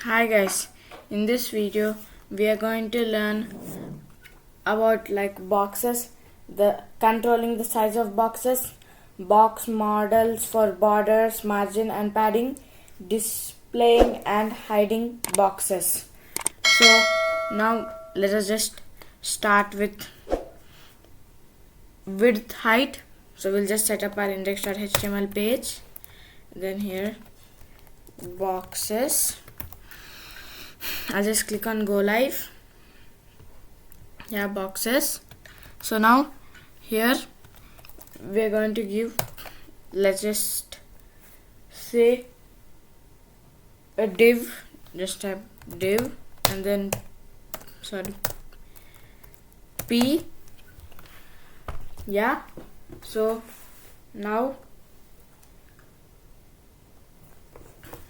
Hi guys, in this video we are going to learn about boxes, the controlling the size of boxes, box models for borders, margin and padding, displaying and hiding boxes. So now let us just start with width height. So we'll just set up our index.html page, then here boxes. I'll just click on go live. Yeah, boxes. So now here we're going to give, let's just say a div, just type div and then p. Yeah, so now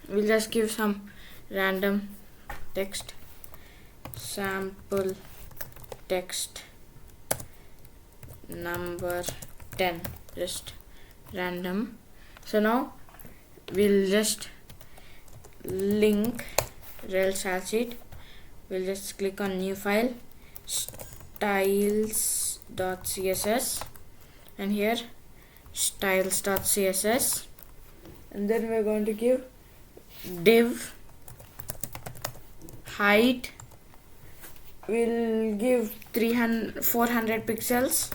we'll just give some random text, sample text number 10, just random. So now we'll just link rel style sheet. We'll just click on new file, styles.css, and here styles.css, and then we're going to give div height. We'll give 400 pixels,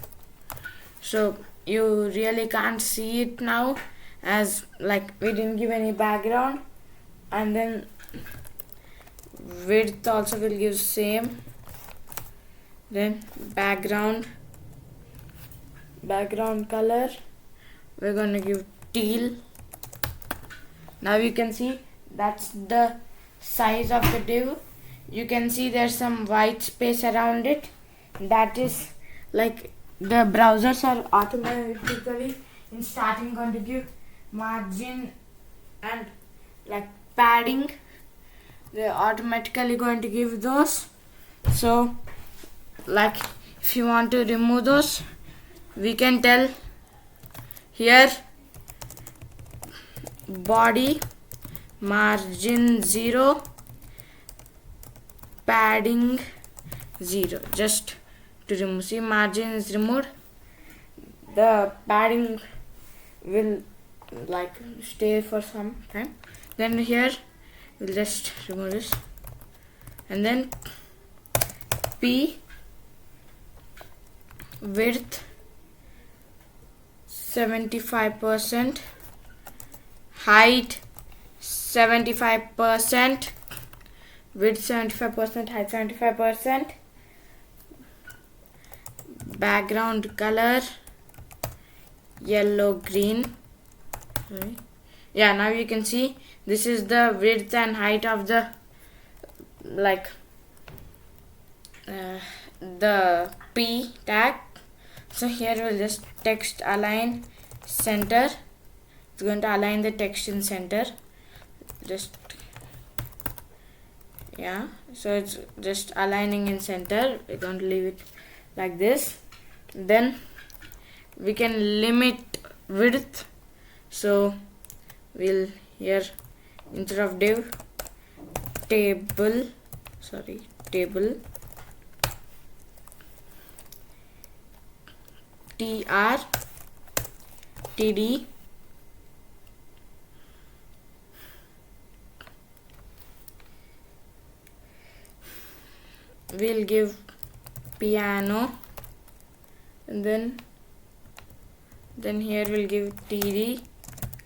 so you really can't see it now as we didn't give any background. And then width also will give same. Then background color we're going to give teal. Now you can see that's the size of the div. You can see there's some white space around it. That is the browsers are automatically in starting going to give margin and padding. They're automatically going to give those. So if you want to remove those, we can tell here body margin 0, padding 0, just to remove. See, margin is removed, the padding will stay for some time. Then here we'll just remove this, and then p width 75%, height 75%, width 75%, height 75%, background color yellow green. Yeah, now you can see this is the width and height of the the p tag. So here we'll just text align center. It's going to align the text in center. So it's just aligning in center. We're going to leave it like this. Then we can limit width. So we'll here, instead of div, table td we'll give piano, and then here we'll give td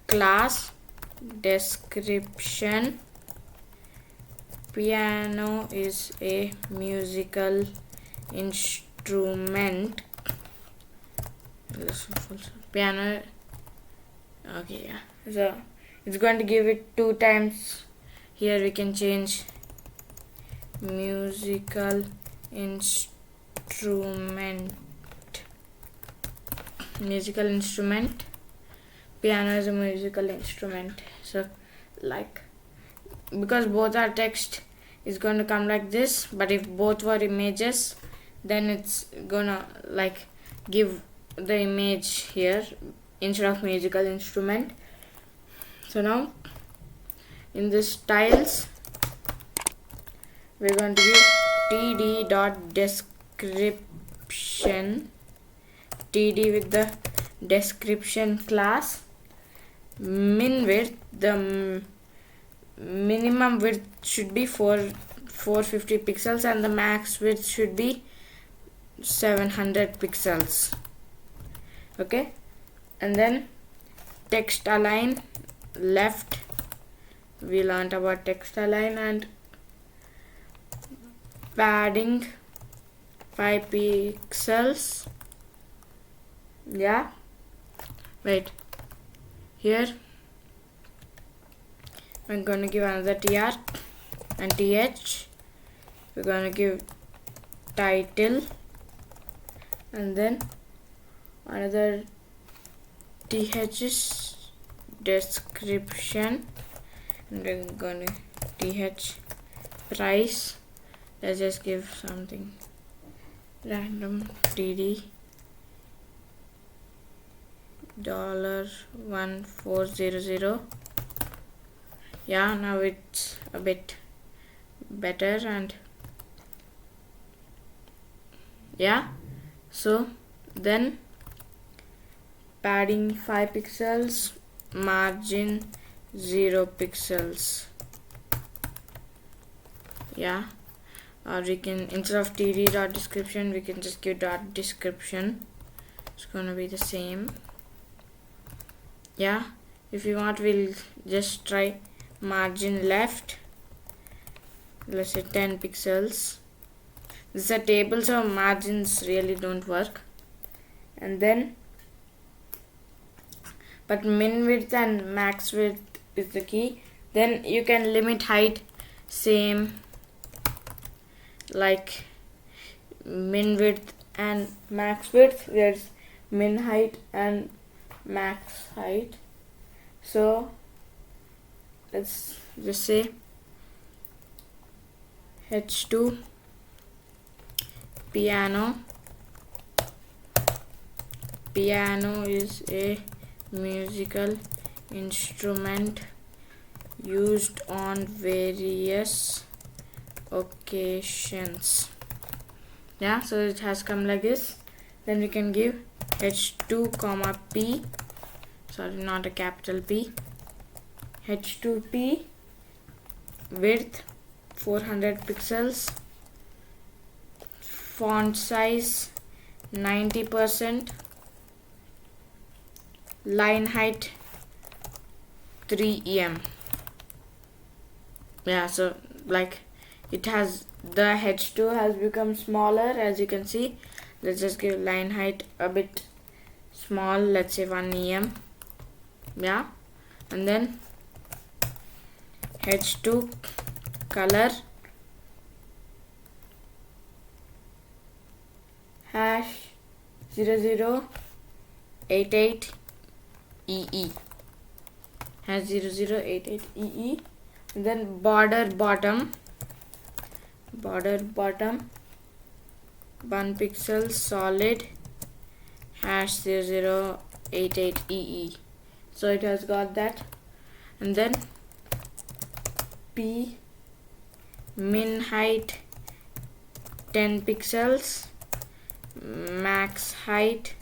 class description. Piano is a musical instrument. Piano, okay, yeah. So it's going to give it 2 times. Here we can change musical instrument. Piano is a musical instrument. So because both are text, it's going to come like this, but if both were images, then it's gonna give the image here instead of musical instrument. So now in this styles we're going to give td.description, td with the description class. Min width, the minimum width should be 450 pixels and the max width should be 700 pixels. Okay, and then text align left, we learned about text align, and padding 5 pixels. Yeah, wait, here I'm gonna give another tr and th. We're gonna give title and then another th is description, and we're gonna th price. Let's just give something random, td $1400. Yeah, now it's a bit better, and yeah, so then padding 5 pixels, margin 0 pixels. Yeah, or we can, instead of td.description, we can just give .description. It's gonna be the same. Yeah, if you want, we'll just try margin left, let's say 10 pixels. This is a table, so margins really don't work. And then, but min width and max width is the key. Then you can limit height same like min width and max width. There's min height and max height. So let's just say h2 piano. Piano is a musical instrument used on various occasions. Yeah, so it has come like this. Then we can give h2 comma p, sorry, not a capital P, h2p width 400 pixels, font size 90%, line height 3 em. Yeah, so like it has, the h2 has become smaller, as you can see. Let's just give line height a bit small, let's say 1 em. Yeah, and then h2 color hash 0088 EE, has 0088 EE. And then border bottom 1 pixel solid hash 0088 EE. So it has got that. And then P min height 10 pixels, max height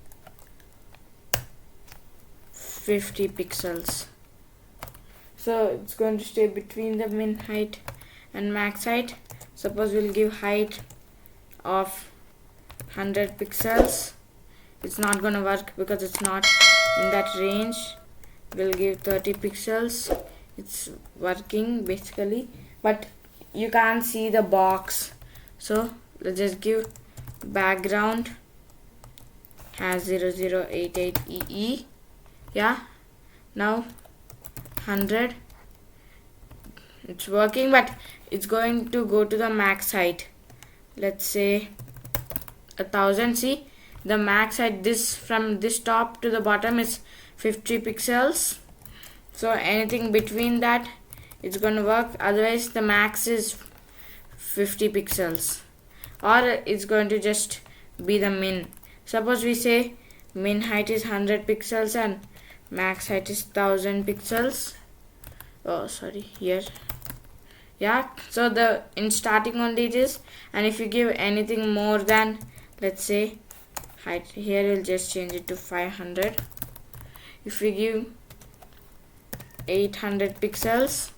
50 pixels. So it's going to stay between the min height and max height. Suppose we'll give height of 100 pixels. It's not going to work because it's not in that range. We'll give 30 pixels. It's working basically, but you can't see the box. So let's just give background has 0088 EE. Yeah, now 100, it's working, but it's going to go to the max height. Let's say 1000. See, the max height, this from this top to the bottom is 50 pixels. So anything between that, it's going to work. Otherwise the max is 50 pixels, or it's going to just be the min. Suppose we say min height is 100 pixels and max height is 1000 pixels. Oh sorry, here Yeah, so the in starting only it is, and if you give anything more than, let's say height, here we'll just change it to 500. If we give 800 pixels,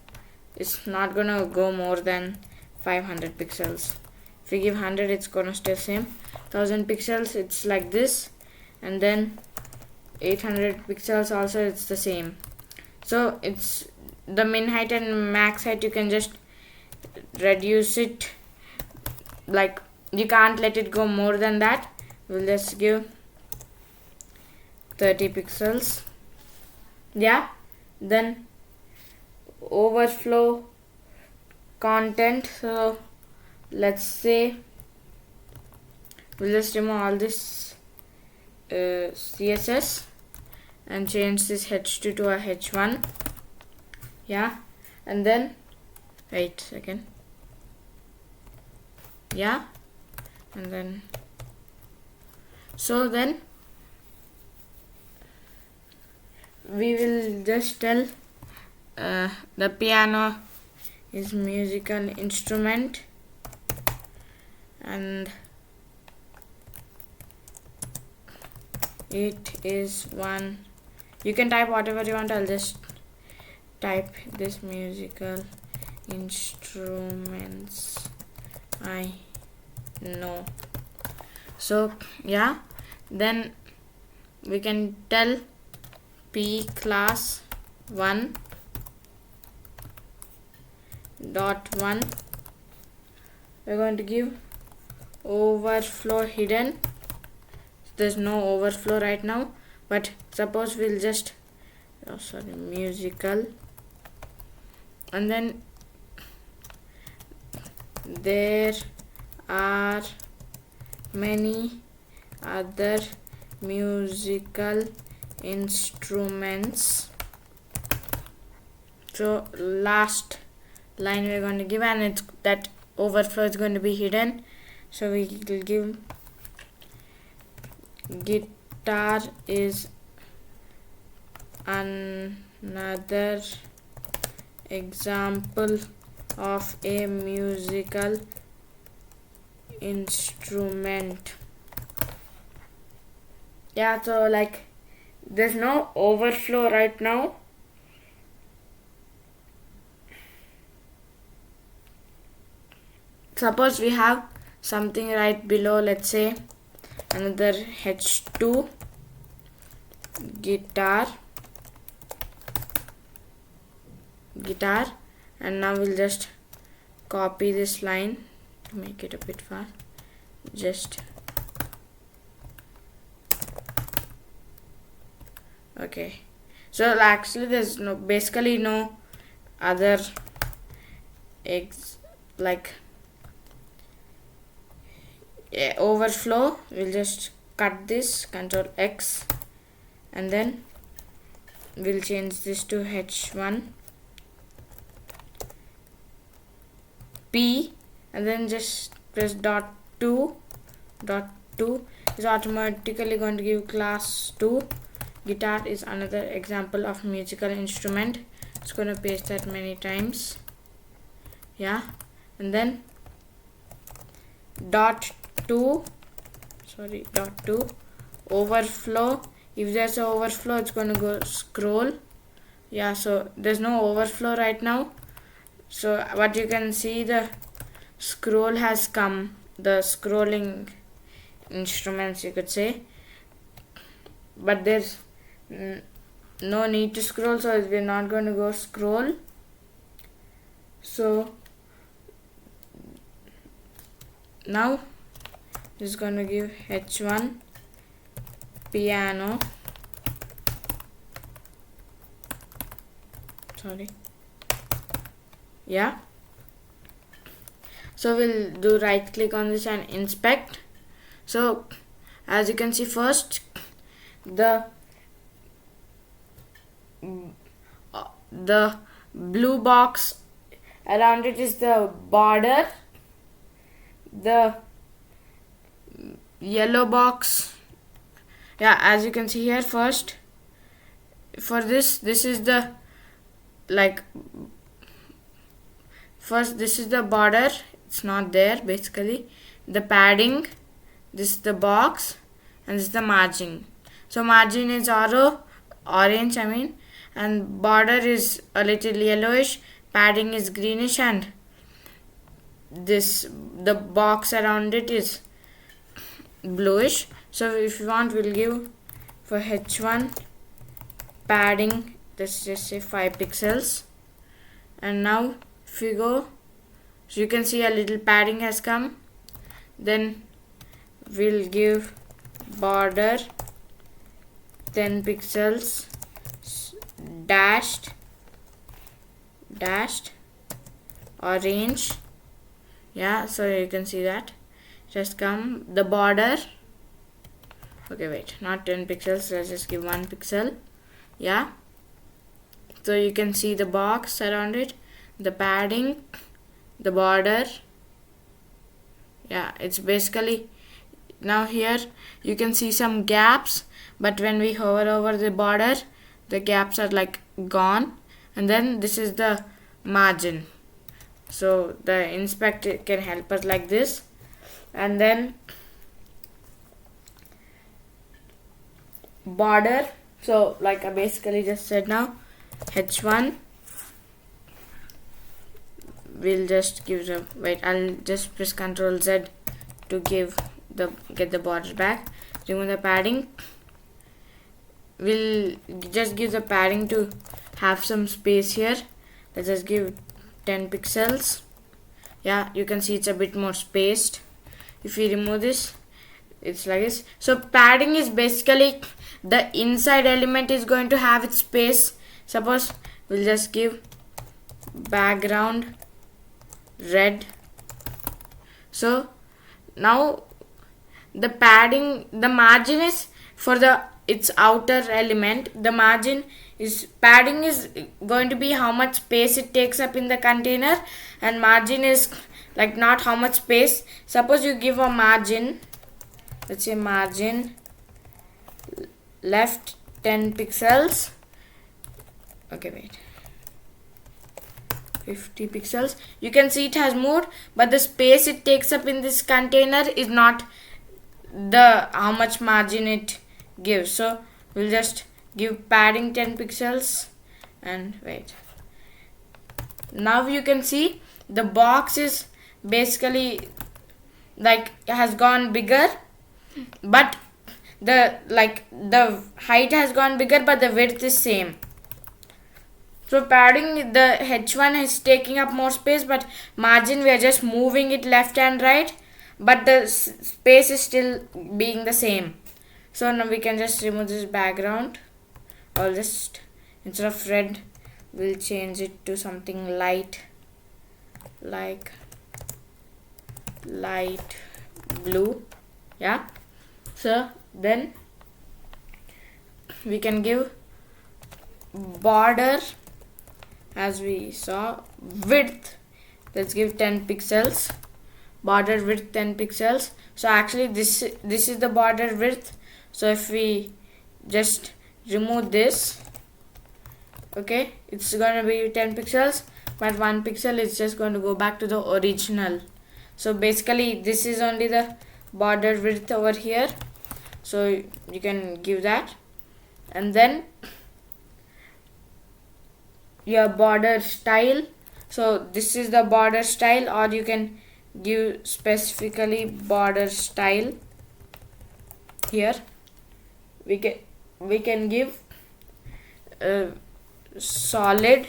it's not gonna go more than 500 pixels. If we give 100, it's gonna stay same. 1000 pixels, it's like this, and then 800 pixels also, it's the same. So it's the min height and max height, you can just reduce it, like you can't let it go more than that. We'll just give 30 pixels. Yeah, then overflow content. So let's say we'll just remove all this CSS and change this h2 to a h1. Yeah, and then wait a second. Yeah, and then so then we will just tell the piano is musical instrument, and it is one. You can type whatever you want. I'll just type this musical instruments I know. So yeah, then we can tell p class 1 dot 1. We're going to give overflow hidden. There's no overflow right now, but suppose we'll just musical, and then there are many other musical instruments. So last line we're going to give, and it's that overflow is going to be hidden. So we will give guitar is another example of a musical instrument. Yeah, so like there's no overflow right now. Suppose we have something right below, let's say another h2 guitar, and now we'll just copy this line to make it a bit fast. Just okay. So actually there's basically no other overflow. We'll just cut this, Ctrl X, and then we'll change this to h1 p, and then just press dot 2 is automatically going to give class 2 guitar is another example of musical instrument. It's going to paste that many times. Yeah, and then dot 2 overflow. If there's an overflow, it's going to go scroll. Yeah, so there's no overflow right now. So what you can see, the scroll has come, the scrolling instruments you could say, but there's no need to scroll, so we're not going to go scroll. So now is going to give h1 piano, yeah. So we'll do right click on this and inspect. So as you can see, first the blue box around it is the border, the yellow box, yeah, as you can see here, first for this is the first this is the border, it's not there basically, the padding, this is the box, and this is the margin. So margin is orange I mean, and border is a little yellowish, padding is greenish, and the box around it is bluish. So if you want, we'll give for h1 padding, let's just say 5 pixels. And now if you go, so you can see a little padding has come. Then we'll give border 10 pixels dashed orange. Yeah, so you can see that just come the border. Okay, wait, not 10 pixels, let's just give 1 pixel. Yeah, so you can see the box around it, the padding, the border. Yeah, it's basically, now here you can see some gaps, but when we hover over the border, the gaps are like gone. And then this is the margin, so the inspector can help us like this. And then border, so like I basically just said, now h1 we'll just give the, wait, I'll just press Ctrl Z to get the border back. Remove the padding, we'll just give the padding to have some space here. Let's just give 10 pixels. Yeah, you can see it's a bit more spaced. If we remove this, it's like this. So padding is basically the inside element is going to have its space. Suppose we'll just give background red. So now the padding, the margin is for its outer element. The margin is, padding is going to be how much space it takes up in the container, and margin is like not how much space. Suppose you give a margin, let's say margin left 10 pixels. Okay, wait, 50 pixels. You can see it has moved, but the space it takes up in this container is not the how much margin it gives. So we'll just give padding 10 pixels. And wait, now you can see the box is basically like has gone bigger, but the height has gone bigger, but the width is same. So padding, the h1 is taking up more space, but margin we are just moving it left and right, but the space is still being the same. So now we can just remove this background, or just instead of red we'll change it to something light, like light blue. Yeah, so then we can give border, as we saw, width, let's give 10 pixels, border width 10 pixels. So actually this is the border width. So if we just remove this, okay, it's going to be 10 pixels, but 1 pixel is just going to go back to the original. So basically this is only the border width over here, so you can give that. And then your border style, so this is the border style, or you can give specifically border style. Here we can give solid,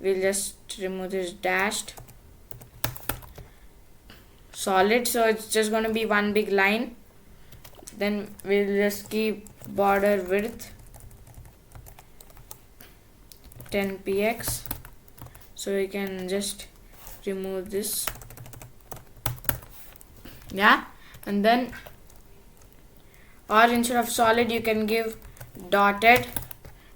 we'll just remove this dashed, solid, so it's just going to be one big line. Then we'll just keep border width 10 px, so we can just remove this. Yeah, and then, or instead of solid you can give dotted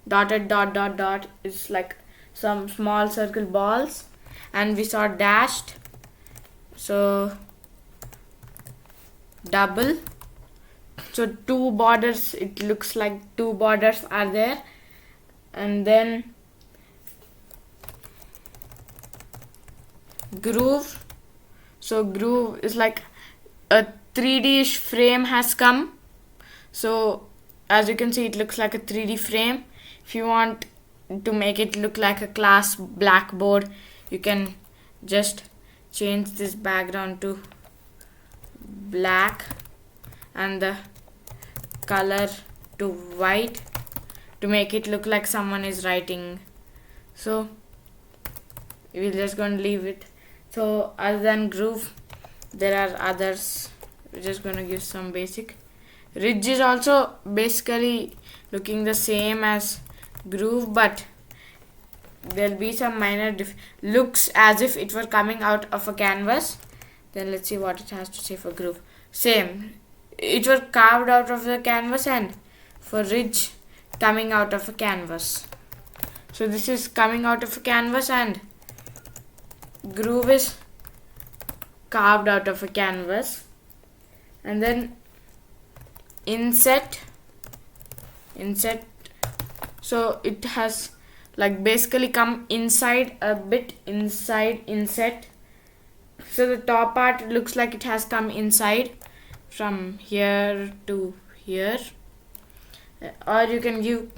dot. It's like some small circle balls, and we saw dashed, so double, so two borders, it looks like two borders are there. And then groove. So groove is like a 3D-ish frame has come. So as you can see, it looks like a 3D frame. If you want to make it look like a class blackboard, you can just change this background to black and the color to white to make it look like someone is writing. So we're just going to leave it. So other than groove, there are others. We're just going to give some basic. Ridge is also basically looking the same as groove, but there'll be some minor looks as if it were coming out of a canvas. Then let's see what it has to say for groove. Same, it were carved out of the canvas, and for ridge, coming out of a canvas. So this is coming out of a canvas and groove is carved out of a canvas. And then inset, so it has like basically come inside a bit, inside inset. So the top part looks like it has come inside from here to here. Or you can give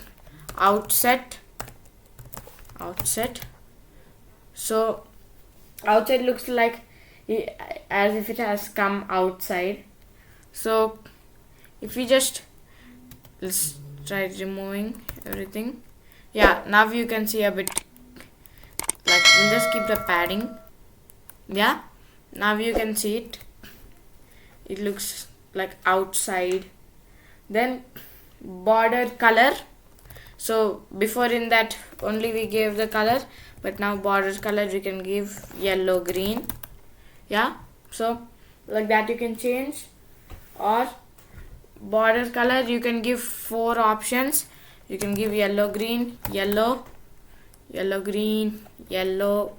outset. So outside looks like as if it has come outside. So if we just, let's try removing everything. Yeah, now you can see a bit, like we'll just keep the padding. Yeah, now you can see it. It looks like outside. Then border color. So before in that only we gave the color, but now border color we can give yellow, green. Yeah, so like that you can change. Or border color, you can give 4 options. You can give yellow, green, yellow, green, yellow,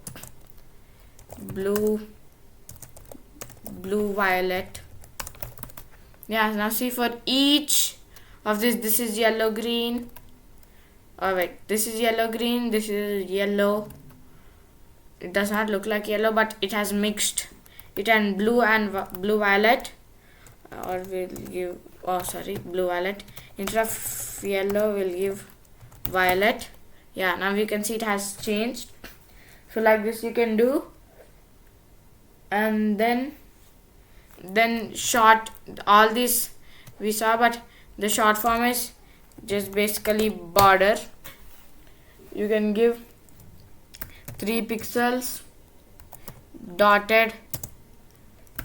blue, violet. Yeah, now see for each of this is yellow, green. Oh wait, this is yellow, green, this is yellow. It does not look like yellow, but it has mixed it and blue violet. Or we'll give, blue violet. Instead of yellow, we'll give violet. Yeah, now you can see it has changed. So like this you can do. And then short, all this we saw, but the short form is just basically border. You can give 3 pixels, dotted,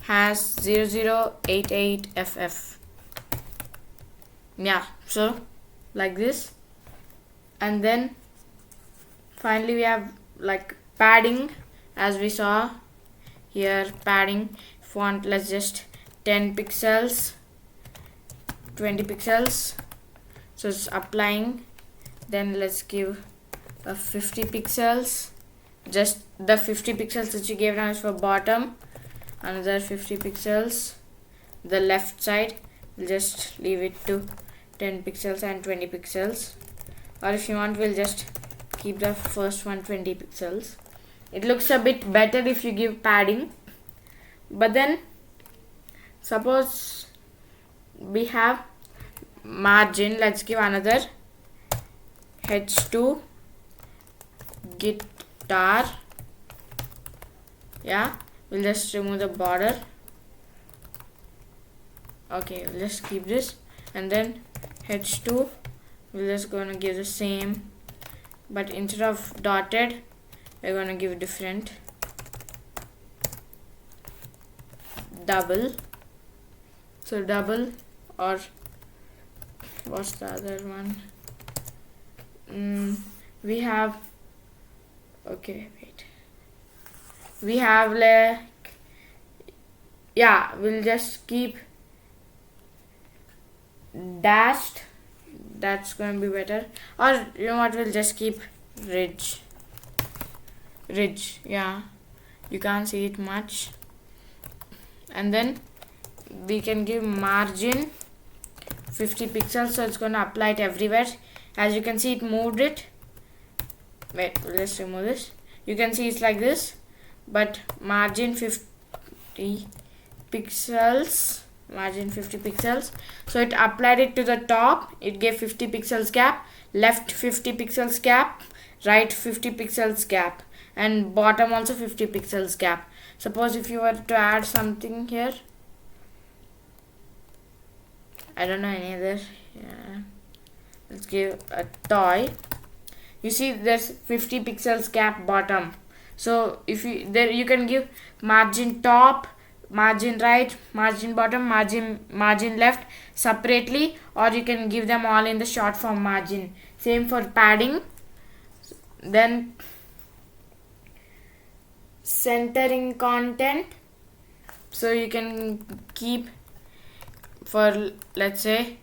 has 0088FF. Yeah, so like this. And then finally we have like padding, as we saw here. Padding font, let's just 10 pixels, 20 pixels. So it's applying. Then let's give a 50 pixels. Just the 50 pixels that you gave now is for bottom. Another 50 pixels. The left side, we'll just leave it to 10 pixels and 20 pixels. Or if you want, we'll just keep the first one 20 pixels. It looks a bit better if you give padding. But then suppose we have margin, let's give another H2 guitar. Yeah, we'll just remove the border. Okay, we'll just keep this. And then H2, we're just gonna give the same, but instead of dotted, we're gonna give different. Double. So double, or what's the other one? We have, okay, wait. We have like, yeah, we'll just keep dashed. That's going to be better. Or you know what, we'll just keep ridge. Yeah, you can't see it much. And then we can give margin 50 pixels, so it's going to apply it everywhere. As you can see, it moved it. Wait, we'll just remove this. You can see it's like this, but margin 50 pixels, margin 50 pixels. So it applied it to the top, it gave 50 pixels gap, left 50 pixels gap, right 50 pixels gap, and bottom also 50 pixels gap. Suppose if you were to add something here, I don't know any other, yeah. Let's give a toy. You see there's 50 pixels gap bottom. So if you there, you can give margin top, margin right, margin bottom, margin left separately, or you can give them all in the short form margin. Same for padding. Then centering content, so you can keep, for let's say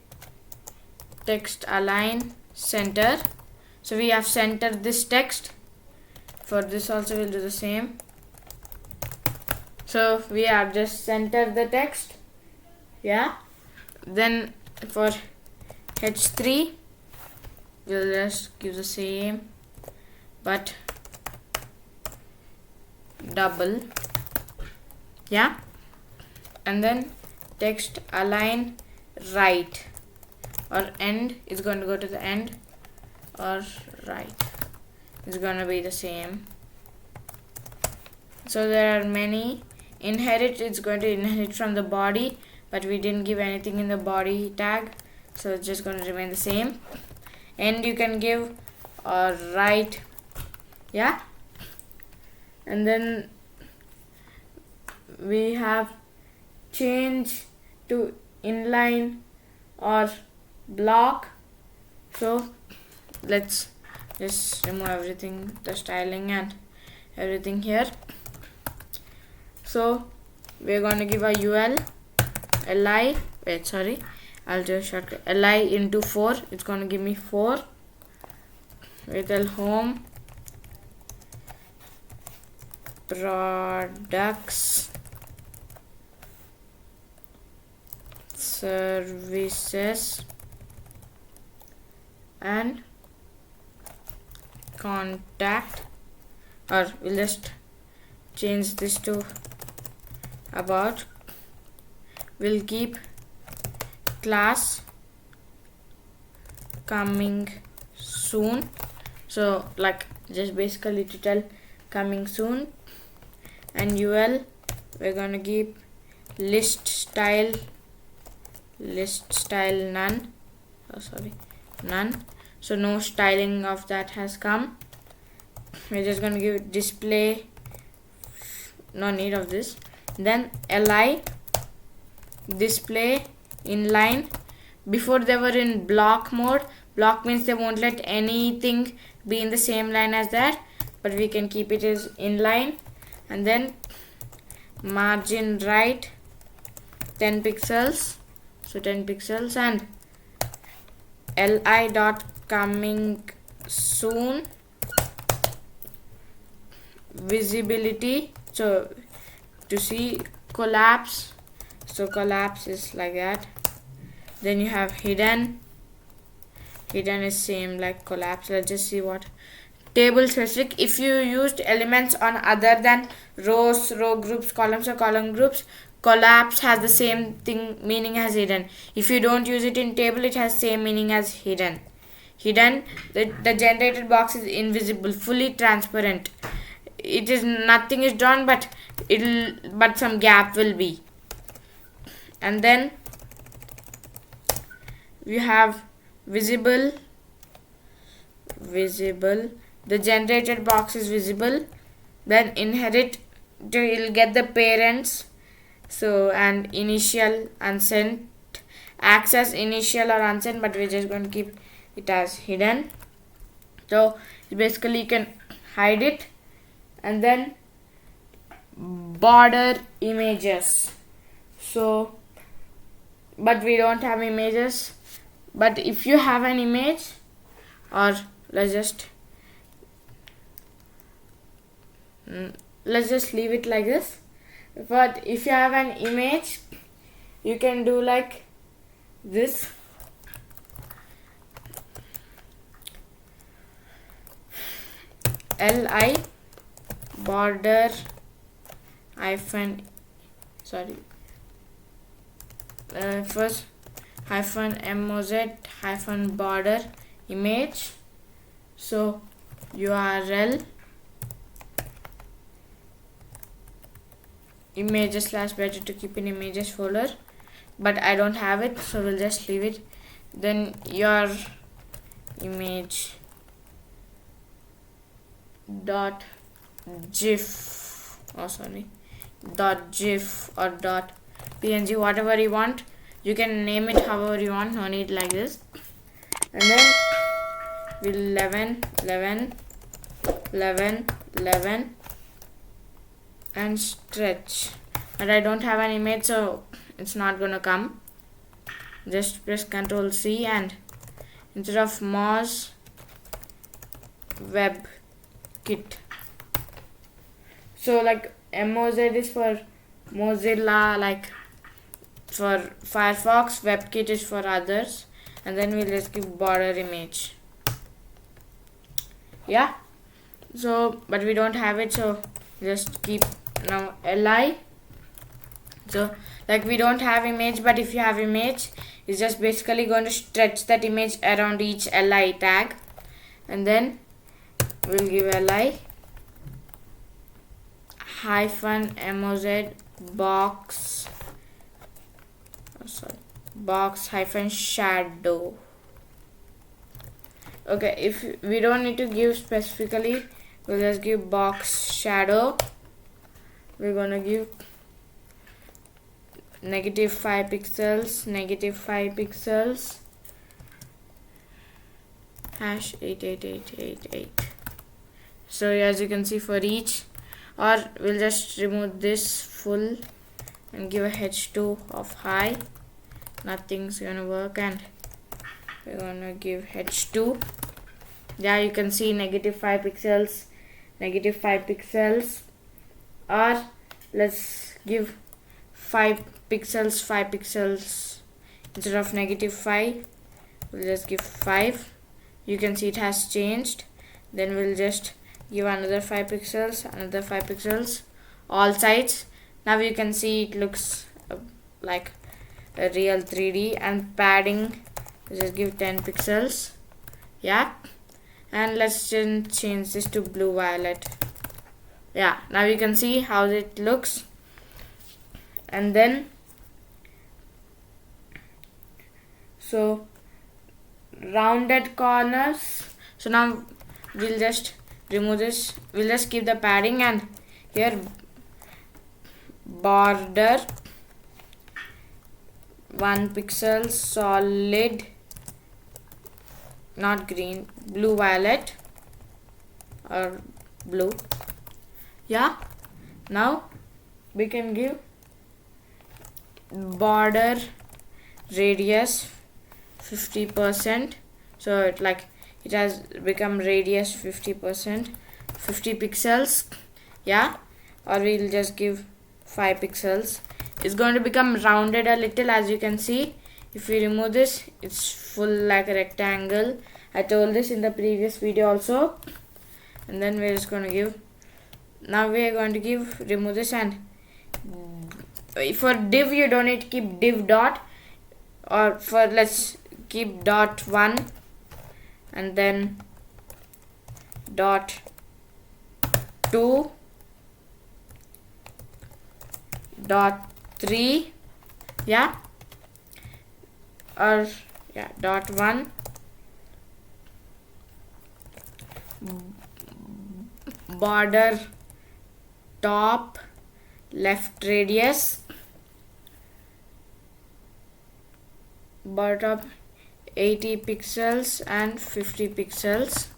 text align center, so we have centered this text. For this also we'll do the same. So we have just centered the text, yeah. Then for h3 we'll just give the same, but double, yeah. And then text align right, or end is going to go to the end, or right is going to be the same. So there are many. Inherit, it's going to inherit from the body, but we didn't give anything in the body tag, so it's just going to remain the same. End you can give, or right, yeah. And then we have change to inline or block. So let's just remove everything, the styling and everything here. So we're going to give a li, wait, sorry, I'll do a shortcut, li into 4, it's going to give me 4. With the home products services and contact, or we'll just change this to about. We'll keep class coming soon, so like just basically to tell coming soon. And ul we're gonna keep list style none, oh sorry, none, so no styling of that has come. We're just gonna give display, no need of this. Then li display inline. Before they were in block mode. Block means they won't let anything be in the same line as that, but we can keep it as inline. And then margin right 10 pixels, so 10 pixels, and li dot coming soon visibility, so to see collapse, so collapse is like that. Then you have hidden is same like collapse. Let's just see what table specific. If you used elements on other than rows, row groups, columns, or column groups, collapse has the same thing meaning as hidden. If you don't use it in table, it has same meaning as hidden. Hidden, the generated box is invisible, fully transparent. It is nothing is drawn, but some gap will be. And then we have visible, the generated box is visible. Then inherit, you'll get the parents, so, and initial unsent, access initial or unsent, but we're just going to keep it as hidden. So basically you can hide it. And then border images, so but we don't have images. But if you have an image, or let's just leave it like this. But if you have an image, you can do like this. Li border hyphen first hyphen moz hyphen border image. So URL images / better to keep in images folder, but I don't have it, so we'll just leave it. Then your image dot gif dot gif or dot png, whatever you want. You can name it however you want, no need like this. And then we'll 11 and stretch, but I don't have an image, so it's not gonna come. Just press Ctrl C, and instead of moz web kit, so like moz is for Mozilla, like for Firefox, WebKit is for others. And then we'll just give border image. Yeah, so but we don't have it, so just keep now li. So like we don't have image, but if you have image, it's just basically going to stretch that image around each li tag. And then we'll give li hyphen moz box hyphen shadow. Okay, if we don't need to give specifically, we'll just give box shadow. We're gonna give -5 pixels, hash 88888. So as you can see for each, or we'll just remove this full and give a h2 of high. Nothing's gonna work, and we're gonna give h2. Yeah, you can see -5 pixels, or let's give 5 pixels instead of -5. We'll just give 5. You can see it has changed. Then we'll just give another 5 pixels, all sides. Now you can see it looks like a real 3D. And padding, just give 10 pixels. Yeah, and let's just change this to blue violet. Yeah, now you can see how it looks. And then so rounded corners, so now we'll just remove this. We'll just keep the padding, and here border 1 pixel solid, not green, blue violet or blue. Yeah, now we can give border radius 50%, so it has become radius 50%, 50 pixels. Yeah, or we'll just give 5 pixels. It's going to become rounded a little, as you can see. If we remove this, it's full like a rectangle. I told this in the previous video also. And then we're just going to give, now we are going to give, remove this, and for div you don't need to keep div dot, or for let's keep dot 1 and then dot 2 dot 3. Yeah, or yeah, dot 1 border top left radius, border top 80 pixels and 50 pixels.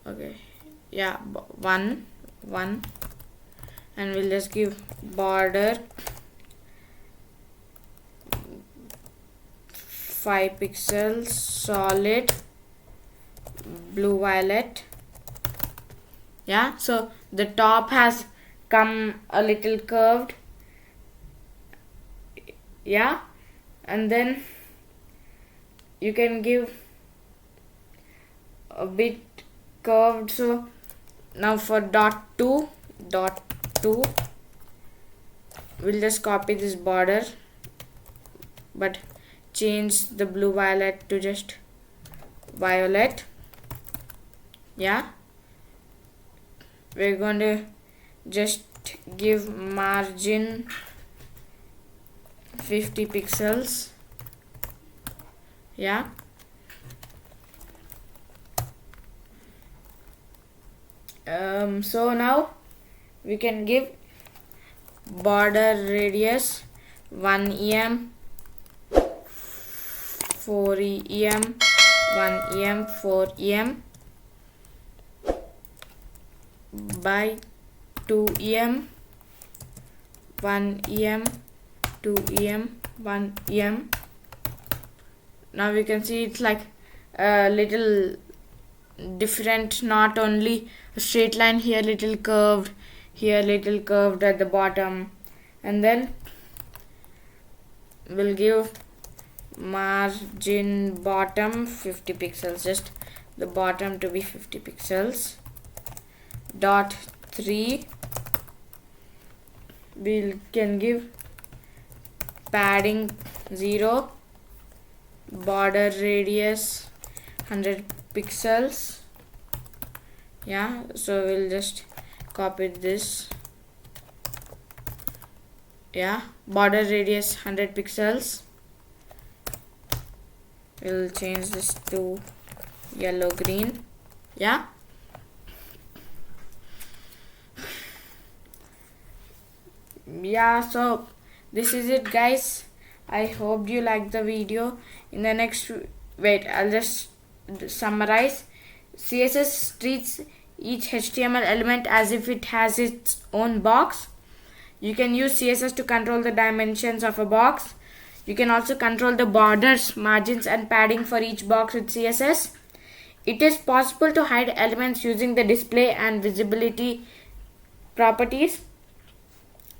Okay, yeah, 1 and we'll just give border 5 pixels solid blue violet. Yeah, so the top has come a little curved. Yeah, and then you can give a bit curved. So now for dot 2 we'll just copy this border, but change the blue violet to just violet. Yeah, we're going to just give margin 50 pixels. Yeah, so now we can give border radius 1 em, 4 em, 1 em, 4 em by 2 em, 1 em, 2 em, 1 em. Now we can see it's like a little different, not only a straight line, here little curved, here little curved at the bottom. And then we'll give margin bottom 50 pixels, just the bottom to be 50 pixels. Dot 3, we can give padding 0, border radius 100 pixels. Yeah, so we'll just copy this. Yeah, border radius 100 pixels. We'll change this to yellow green. Yeah, so this is it, guys. I hope you liked the video. In the next, wait, I'll just summarize. CSS treats each HTML element as if it has its own box. You can use CSS to control the dimensions of a box. You can also control the borders, margins and padding for each box with CSS. It is possible to hide elements using the display and visibility properties.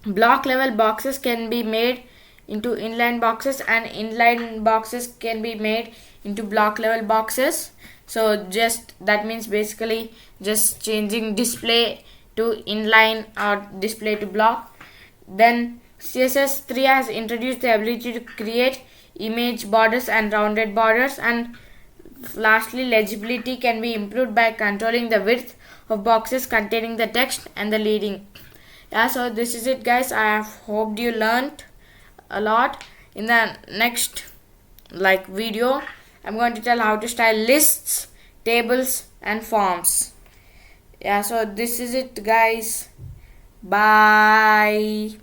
Block level boxes can be made into inline boxes, and inline boxes can be made into block level boxes. So just that means basically just changing display to inline or display to block. Then CSS 3 has introduced the ability to create image borders and rounded borders. And lastly, legibility can be improved by controlling the width of boxes containing the text and the leading. Yeah, so this is it, guys. I have hoped you learned a lot. In the next video, I'm going to tell how to style lists, tables and forms. Yeah, so this is it, guys. Bye.